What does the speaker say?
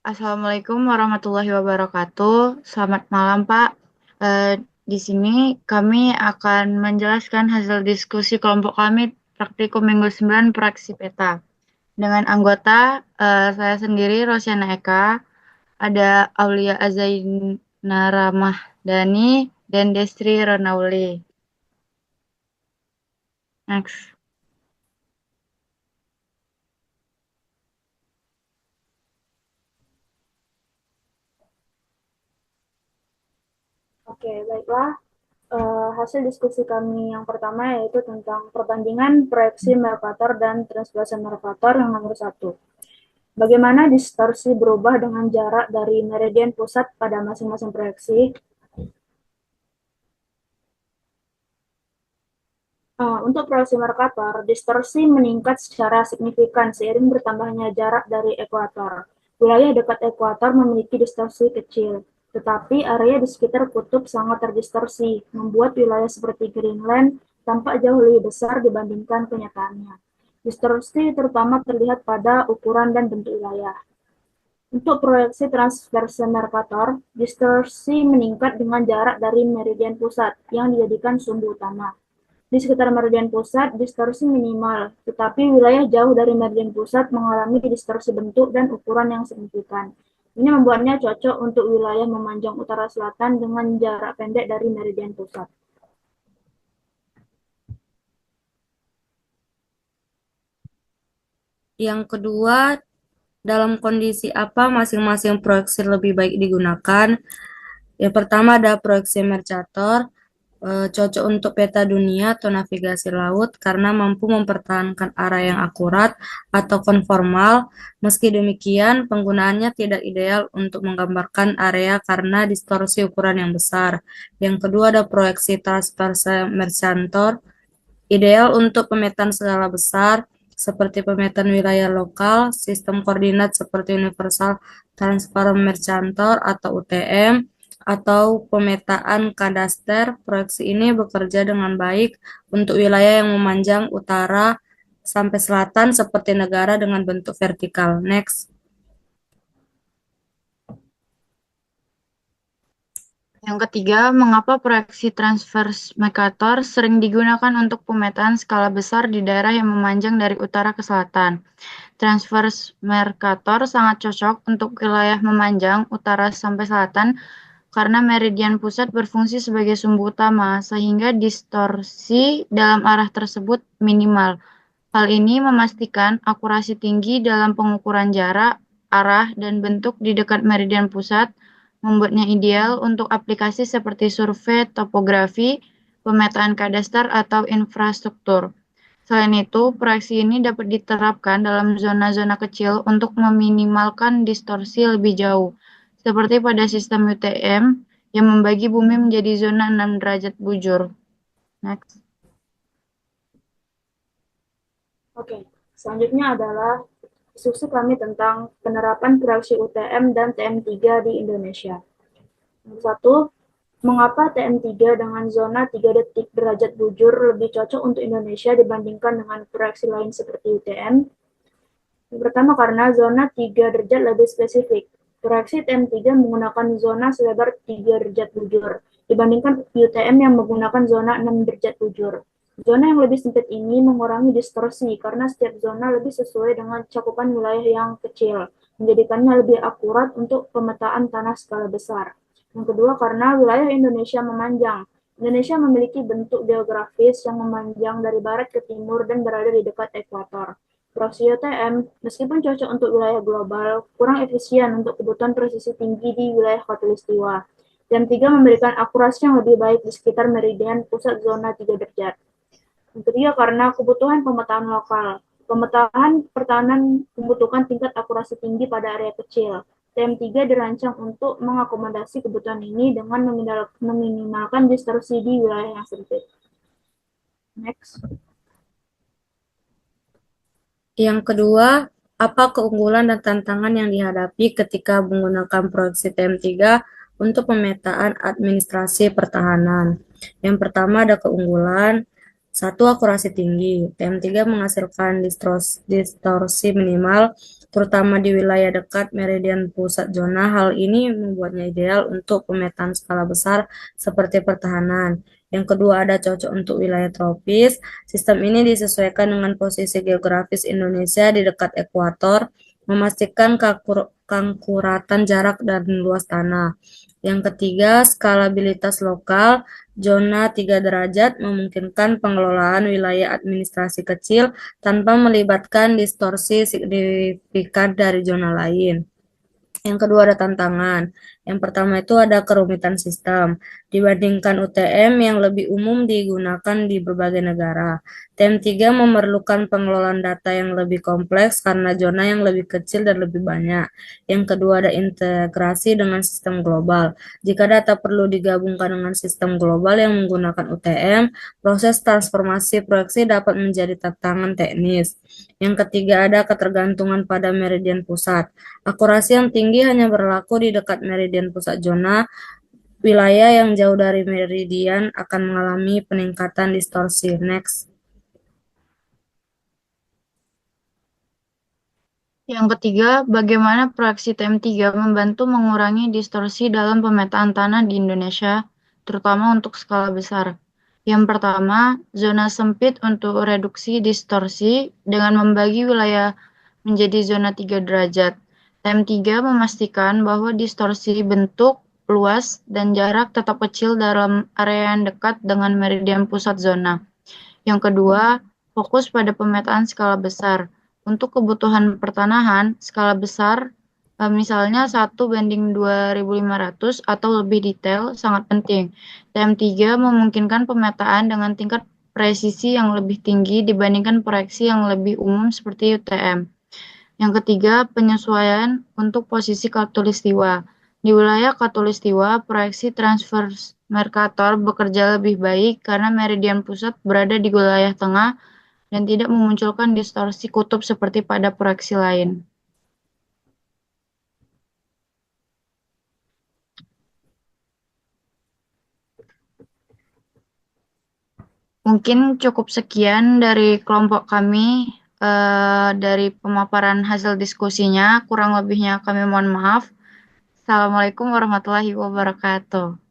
Assalamualaikum warahmatullahi wabarakatuh. Selamat malam, Pak. Di sini kami akan menjelaskan hasil diskusi kelompok kami praktikum Minggu 9 Praksi Peta. Dengan anggota saya sendiri, Rosyana Eka, ada Aulia Azaina Ramadhani, dan Destri Ronauli. Next. Oke, baiklah. Hasil diskusi kami yang pertama yaitu tentang perbandingan proyeksi Mercator dan transversi Mercator yang nomor satu. Bagaimana distorsi berubah dengan jarak dari meridian pusat pada masing-masing proyeksi? Untuk proyeksi Mercator, distorsi meningkat secara signifikan seiring bertambahnya jarak dari ekuator. Wilayah dekat ekuator memiliki distorsi kecil, tetapi area di sekitar kutub sangat terdistorsi, membuat wilayah seperti Greenland tampak jauh lebih besar dibandingkan kenyataannya. Distorsi terutama terlihat pada ukuran dan bentuk wilayah. Untuk proyeksi transverse Mercator, distorsi meningkat dengan jarak dari meridian pusat yang dijadikan sumbu utama. Di sekitar meridian pusat, distorsi minimal, tetapi wilayah jauh dari meridian pusat mengalami distorsi bentuk dan ukuran yang signifikan. Ini membuatnya cocok untuk wilayah memanjang utara selatan dengan jarak pendek dari meridian pusat. Yang kedua, dalam kondisi apa masing-masing proyeksi lebih baik digunakan? Yang pertama ada proyeksi Mercator, cocok untuk peta dunia atau navigasi laut karena mampu mempertahankan arah yang akurat atau konformal. Meski demikian, penggunaannya tidak ideal untuk menggambarkan area karena distorsi ukuran yang besar. Yang kedua ada proyeksi transverse Mercator, ideal untuk pemetaan skala besar, seperti pemetaan wilayah lokal, sistem koordinat seperti Universal Transfer Mercator atau UTM, atau pemetaan kadaster. Proyeksi ini bekerja dengan baik untuk wilayah yang memanjang utara sampai selatan seperti negara dengan bentuk vertikal. Next. Yang ketiga, mengapa proyeksi transverse Mercator sering digunakan untuk pemetaan skala besar di daerah yang memanjang dari utara ke selatan? Transverse Mercator sangat cocok untuk wilayah memanjang utara sampai selatan karena meridian pusat berfungsi sebagai sumbu utama, sehingga distorsi dalam arah tersebut minimal. Hal ini memastikan akurasi tinggi dalam pengukuran jarak, arah, dan bentuk di dekat meridian pusat, membuatnya ideal untuk aplikasi seperti survei topografi, pemetaan kadaster, atau infrastruktur. Selain itu, proyeksi ini dapat diterapkan dalam zona-zona kecil untuk meminimalkan distorsi lebih jauh, seperti pada sistem UTM yang membagi bumi menjadi zona 6 derajat bujur. Next. Oke, selanjutnya adalah diskusi kami tentang penerapan proyeksi UTM dan TM3 di Indonesia. Nomor satu, mengapa TM3 dengan zona 3 detik derajat bujur lebih cocok untuk Indonesia dibandingkan dengan proyeksi lain seperti UTM? Yang pertama karena zona 3 derajat lebih spesifik. Proyeksi TM3 menggunakan zona selebar 3 derajat bujur dibandingkan UTM yang menggunakan zona 6 derajat bujur. Zona yang lebih sempit ini mengurangi distorsi karena setiap zona lebih sesuai dengan cakupan wilayah yang kecil, menjadikannya lebih akurat untuk pemetaan tanah skala besar. Yang kedua, karena wilayah Indonesia memanjang. Indonesia memiliki bentuk geografis yang memanjang dari barat ke timur dan berada di dekat ekuator. Proxy UTM, meskipun cocok untuk wilayah global, kurang efisien untuk kebutuhan presisi tinggi di wilayah khatulistiwa. Dan tiga, memberikan akurasi yang lebih baik di sekitar meridian pusat zona 3 derajat. Yang ketiga, karena kebutuhan pemetaan lokal. Pemetaan pertahanan membutuhkan tingkat akurasi tinggi pada area kecil. TM3 dirancang untuk mengakomodasi kebutuhan ini dengan meminimalkan distorsi di wilayah yang sempit. Next. Yang kedua, apa keunggulan dan tantangan yang dihadapi ketika menggunakan proyeksi TM3 untuk pemetaan administrasi pertahanan? Yang pertama ada keunggulan, satu akurasi tinggi. TM3 menghasilkan distorsi minimal terutama di wilayah dekat meridian pusat zona. Hal ini membuatnya ideal untuk pemetaan skala besar seperti pertahanan. Yang kedua ada cocok untuk wilayah tropis. Sistem ini disesuaikan dengan posisi geografis Indonesia di dekat ekuator, memastikan keakuratan jarak dan luas tanah. Yang ketiga, skalabilitas lokal. Zona 3 derajat memungkinkan pengelolaan wilayah administrasi kecil tanpa melibatkan distorsi signifikan dari zona lain. Yang kedua ada tantangan. Yang pertama itu ada kerumitan sistem. Dibandingkan UTM yang lebih umum digunakan di berbagai negara. TM3 memerlukan pengelolaan data yang lebih kompleks karena zona yang lebih kecil dan lebih banyak. Yang kedua ada integrasi dengan sistem global. Jika data perlu digabungkan dengan sistem global yang menggunakan UTM, proses transformasi proyeksi dapat menjadi tantangan teknis. Yang ketiga ada ketergantungan pada meridian pusat. Akurasi yang tinggi hanya berlaku di dekat meridian pusat zona. Wilayah yang jauh dari meridian akan mengalami peningkatan distorsi. Next. Yang ketiga, bagaimana proyeksi TM3 membantu mengurangi distorsi dalam pemetaan tanah di Indonesia, terutama untuk skala besar. Yang pertama, zona sempit untuk reduksi distorsi dengan membagi wilayah menjadi zona 3 derajat. TM3 memastikan bahwa distorsi bentuk, luas, dan jarak tetap kecil dalam area yang dekat dengan meridian pusat zona. Yang kedua, fokus pada pemetaan skala besar. Untuk kebutuhan pertanahan, skala besar, misalnya 1:2500 atau lebih detail, sangat penting. TM3 memungkinkan pemetaan dengan tingkat presisi yang lebih tinggi dibandingkan proyeksi yang lebih umum seperti UTM. Yang ketiga, penyesuaian untuk posisi khatulistiwa. Di wilayah khatulistiwa, proyeksi transvers Mercator bekerja lebih baik karena meridian pusat berada di wilayah tengah dan tidak memunculkan distorsi kutub seperti pada proyeksi lain. Mungkin cukup sekian dari kelompok kami dari pemaparan hasil diskusinya. Kurang lebihnya kami mohon maaf. Assalamualaikum warahmatullahi wabarakatuh.